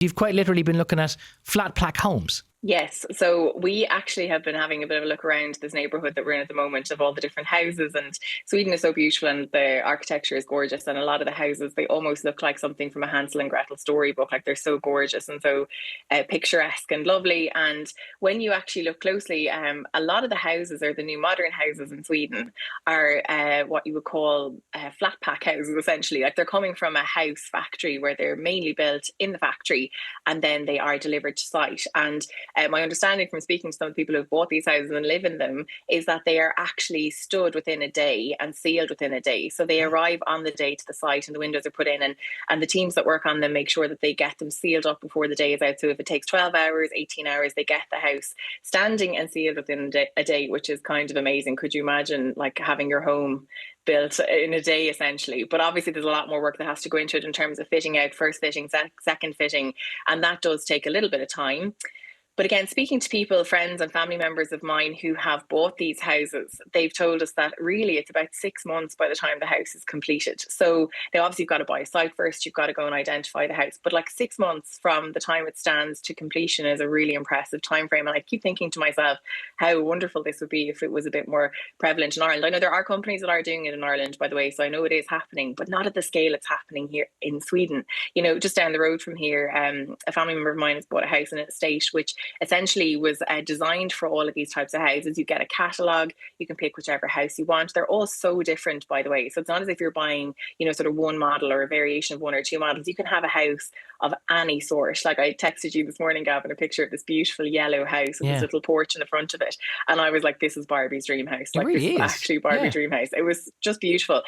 You've quite literally been looking at flat pack homes. Yes. So we actually have been having a bit of a look around this neighborhood that we're in at the moment of all the different houses. And Sweden is so beautiful and the architecture is gorgeous. And a lot of the houses, they almost look like something from a Hansel and Gretel storybook. Like they're so gorgeous and so picturesque and lovely. And when you actually look closely, a lot of the houses, or the new modern houses in Sweden, are what you would call flat pack houses, essentially. Like they're coming from a house factory where they're mainly built in the factory and then they are delivered to site. And my understanding from speaking to some of the people who've bought these houses and live in them is that they are actually stood within a day and sealed within a day. So they arrive on the day to the site and the windows are put in, and the teams that work on them make sure that they get them sealed up before the day is out. So if it takes 12 hours, 18 hours, they get the house standing and sealed within a day, which is kind of amazing. Could you imagine like having your home built in a day essentially? But obviously there's a lot more work that has to go into it in terms of fitting out, first fitting, second fitting, and that does take a little bit of time. But again, speaking to people, friends and family members of mine who have bought these houses, they've told us that really it's about 6 months by the time the house is completed. So they obviously got to buy a site first, you've got to go and identify the house. But like 6 months from the time it stands to completion is a really impressive time frame. And I keep thinking to myself how wonderful this would be if it was a bit more prevalent in Ireland. I know there are companies that are doing it in Ireland, by the way, so I know it is happening, but not at the scale it's happening here in Sweden. You know, just down the road from here, a family member of mine has bought a house in an estate which essentially was designed for all of these types of houses. You get a catalogue, you can pick whichever house you want. They're all so different, by the way. So it's not as if you're buying, you know, sort of one model or a variation of one or two models. You can have a house of any sort. Like I texted you this morning, Gavin, a picture of this beautiful yellow house with this little porch in the front of it. And I was like, this is Barbie's dream house. It Like really this is is. actually Barbie's dream house. It was just beautiful.